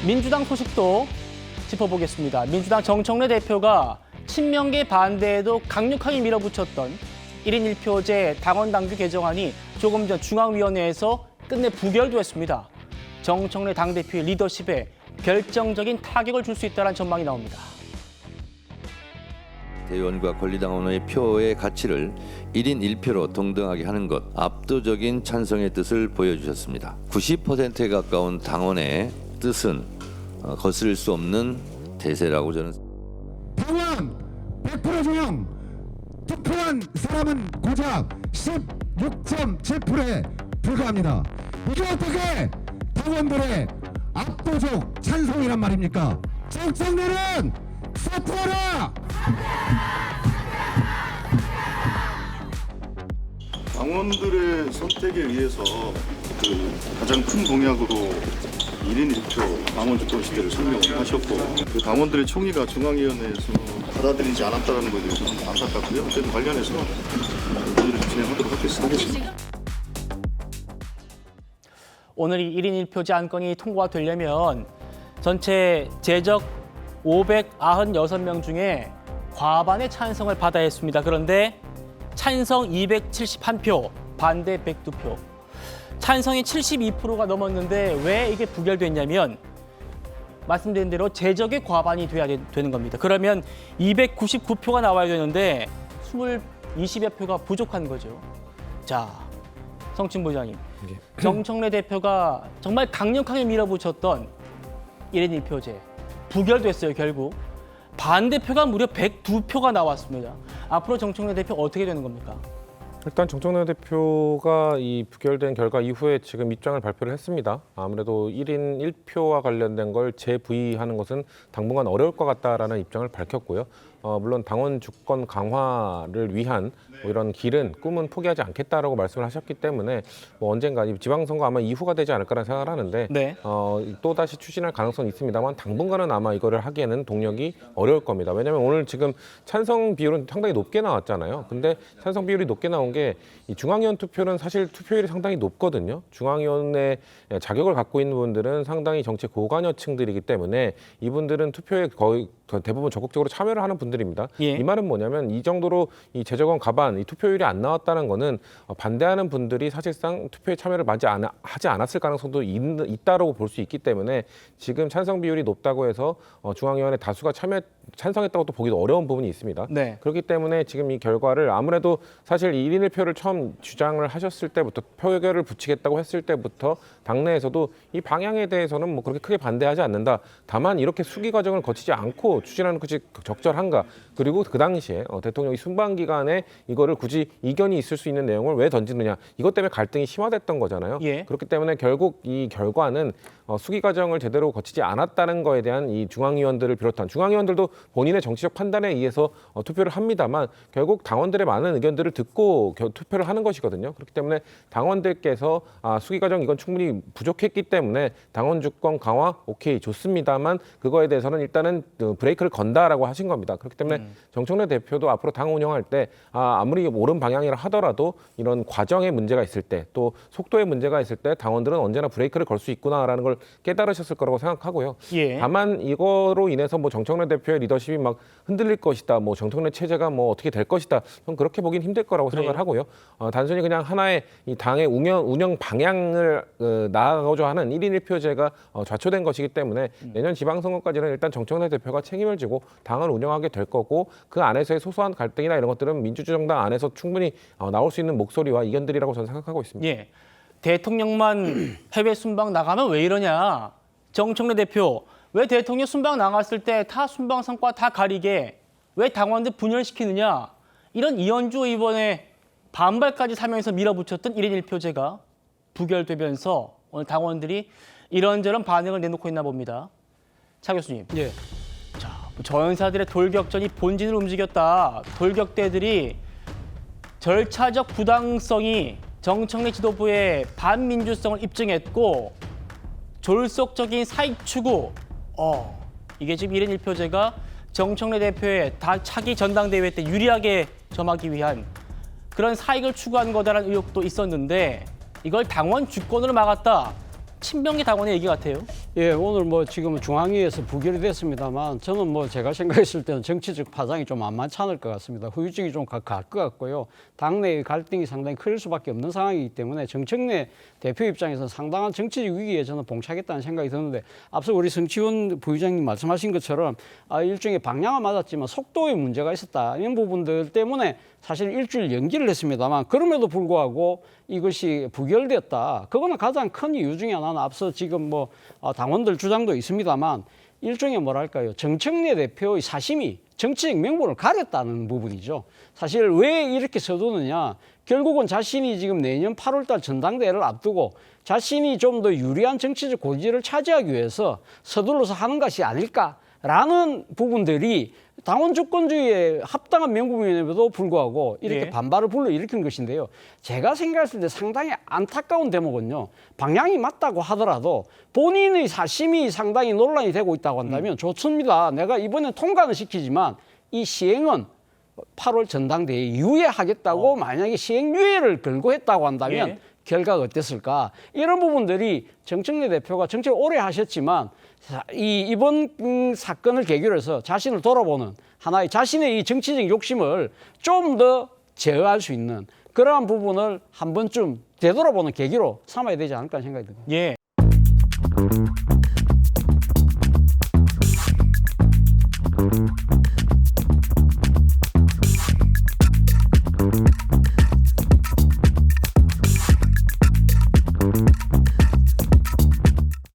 민주당 소식도 짚어보겠습니다. 민주당 정청래 대표가 친명계 반대에도 강력하게 밀어붙였던 1인 1표제 당원 당규 개정안이 조금 전 중앙위원회에서 끝내 부결도 했습니다. 정청래 당대표의 리더십에 결정적인 타격을 줄 수 있다는 전망이 나옵니다. 대의원과 권리당원의 표의 가치를 1인 1표로 동등하게 하는 것, 압도적인 찬성의 뜻을 보여주셨습니다. 90%에 가까운 당원의 뜻은 거스를 수 없는 대세라고 저는. 당원 100% 조용, 투표한 사람은 고작 16.7%에 불과합니다. 이게 어떻게 당원들의 압도적 찬성이란 말입니까? 정청래는 사퇴하라! 당원들의 선택에 의해서 가장 큰 공약으로 1인 1표 당원 주권 시대를 설명을 하셨고, 그 당원들의 총의가 중앙위원회에서 받아들이지 않았다는 것에 대해서는 안타깝고요. 어쨌든 관련해서 논의를 진행하도록 하겠습니다. 오늘 이 1인 1표제 안건이 통과가 되려면 전체 제적 596명 중에 과반의 찬성을 받아야 했습니다. 그런데 찬성 271표, 반대 102표. 찬성이 72%가 넘었는데 왜 이게 부결됐냐면 말씀드린 대로 제적의 과반이 돼야 되는 겁니다. 그러면 299표가 나와야 되는데 20여 표가 부족한 거죠. 자, 성춘 부장님. 정청래 대표가 정말 강력하게 밀어붙였던 1인 1표제 부결됐어요. 결국 반대표가 무려 102표가 나왔습니다. 앞으로 정청래 대표 어떻게 되는 겁니까? 일단 정청래 대표가 이 부결된 결과 이후에 지금 입장을 발표를 했습니다. 아무래도 1인 1표와 관련된 걸 재부의하는 것은 당분간 어려울 것 같다라는 입장을 밝혔고요. 물론 당원 주권 강화를 위한 뭐 이런 길은 꿈은 포기하지 않겠다라고 말씀을 하셨기 때문에 뭐 언젠가 지방선거 아마 이후가 되지 않을까라는 생각을 하는데 네. 또다시 추진할 가능성이 있습니다만 당분간은 아마 이거를 하기에는 동력이 어려울 겁니다. 왜냐하면 오늘 지금 찬성 비율은 상당히 높게 나왔잖아요. 근데 찬성 비율이 높게 나온 게 이 중앙위원 투표는 사실 투표율이 상당히 높거든요. 중앙위원회 자격을 갖고 있는 분들은 상당히 정치 고관여층들이기 때문에 이분들은 투표에 거의 대부분 적극적으로 참여를 하는 분들입니다. 예. 이 말은 뭐냐면 이 정도로 이 재적은 과반, 이 투표율이 안 나왔다는 거는 반대하는 분들이 사실상 투표에 참여를 하지 않았을 가능성도 있다라고 볼 수 있기 때문에 지금 찬성 비율이 높다고 해서 중앙위원회 다수가 찬성했다고 또 보기도 어려운 부분이 있습니다. 네. 그렇기 때문에 지금 이 결과를 아무래도 사실 1인 1표를 처음 주장을 하셨을 때부터 표결을 붙이겠다고 했을 때부터 당내에서도 이 방향에 대해서는 뭐 그렇게 크게 반대하지 않는다. 다만 이렇게 수기 과정을 거치지 않고 추진하는 것이 적절한가. 그리고 그 당시에 대통령이 순방 기간에 이거를 굳이 이견이 있을 수 있는 내용을 왜 던지느냐. 이것 때문에 갈등이 심화됐던 거잖아요. 예. 그렇기 때문에 결국 이 결과는 수기 과정을 제대로 거치지 않았다는 거에 대한 이 중앙위원들을 비롯한 중앙위원들도 본인의 정치적 판단에 의해서 투표를 합니다만 결국 당원들의 많은 의견들을 듣고 투표를 하는 것이거든요. 그렇기 때문에 당원들께서 수기 과정 이건 충분히 부족했기 때문에 당원 주권 강화 오케이 좋습니다만 그거에 대해서는 일단은 브레이크를 건다라고 하신 겁니다. 그렇기 때문에 정청래 대표도 앞으로 당 운영할 때 아무리 옳은 방향이라 하더라도 이런 과정에 문제가 있을 때 또 속도에 문제가 있을 때 당원들은 언제나 브레이크를 걸 수 있구나라는 걸 깨달으셨을 거라고 생각하고요. 예. 다만 이거로 인해서 뭐 정청래 대표의 리더십이 막 흔들릴 것이다, 뭐 정청래 체제가 뭐 어떻게 될 것이다, 전 그렇게 보긴 힘들 거라고 생각을 하고요. 단순히 그냥 하나의 이 당의 운영 방향을 나아가고자 하는 1인 1표제가 좌초된 것이기 때문에 내년 지방선거까지는 일단 정청래 대표가 책임을 지고 당을 운영하게 될 거고 그 안에서의 소소한 갈등이나 이런 것들은 민주정당 안에서 충분히 나올 수 있는 목소리와 이견들이라고 저는 생각하고 있습니다. 예. 대통령만 해외 순방 나가면 왜 이러냐. 정청래 대표, 왜 대통령 순방 나갔을 때 타 순방 성과 다 가리게 왜 당원들 분열시키느냐. 이런 이현주 의원의 반발까지 사면서 밀어붙였던 1인 1표제가 부결되면서 오늘 당원들이 이런저런 반응을 내놓고 있나 봅니다. 차 교수님. 예. 자, 저연사들의 돌격전이 본진을 움직였다. 돌격대들이 절차적 부당성이 정청래 지도부의 반민주성을 입증했고 졸속적인 사익 추구. 이게 지금 1인 1표제가 정청래 대표의 차기 전당대회 때 유리하게 점하기 위한 그런 사익을 추구한 거다라는 의혹도 있었는데 이걸 당원 주권으로 막았다. 친명계 당원의 얘기 같아요. 예, 오늘 뭐 지금 중앙위에서 부결이 됐습니다만 저는 뭐 제가 생각했을 때는 정치적 파장이 좀 만만치 않을 것 같습니다. 후유증이 좀 갈 것 같고요. 당내의 갈등이 상당히 클 수밖에 없는 상황이기 때문에 정청래 대표 입장에서는 상당한 정치적 위기에 저는 봉착했다는 생각이 드는데 앞서 우리 성치훈 부의장님 말씀하신 것처럼 일종의 방향은 맞았지만 속도에 문제가 있었다. 이런 부분들 때문에 사실 일주일 연기를 했습니다만 그럼에도 불구하고 이것이 부결됐다. 그거는 가장 큰 이유 중에 하나는 앞서 지금 뭐 당원들 주장도 있습니다만 일종의 뭐랄까요. 정청래 대표의 사심이 정치적 명분을 가렸다는 부분이죠. 사실 왜 이렇게 서두느냐. 결국은 자신이 지금 내년 8월달 전당대회를 앞두고 자신이 좀 더 유리한 정치적 고지를 차지하기 위해서 서둘러서 하는 것이 아닐까라는 부분들이 당원 주권주의에 합당한 명분임에도 불구하고 이렇게 예. 반발을 불러일으킨 것인데요. 제가 생각했을 때 상당히 안타까운 대목은요. 방향이 맞다고 하더라도 본인의 사심이 상당히 논란이 되고 있다고 한다면 좋습니다. 내가 이번엔 통과는 시키지만 이 시행은 8월 전당대회 이후에 하겠다고 만약에 시행유예를 걸고 했다고 한다면 예. 결과가 어땠을까? 이런 부분들이 정청래 대표가 정치를 오래 하셨지만 이번 사건을 계기로 해서 자신을 돌아보는 하나의 자신의 이 정치적 욕심을 좀 더 제어할 수 있는 그러한 부분을 한 번쯤 되돌아보는 계기로 삼아야 되지 않을까 생각이 듭니다. 예.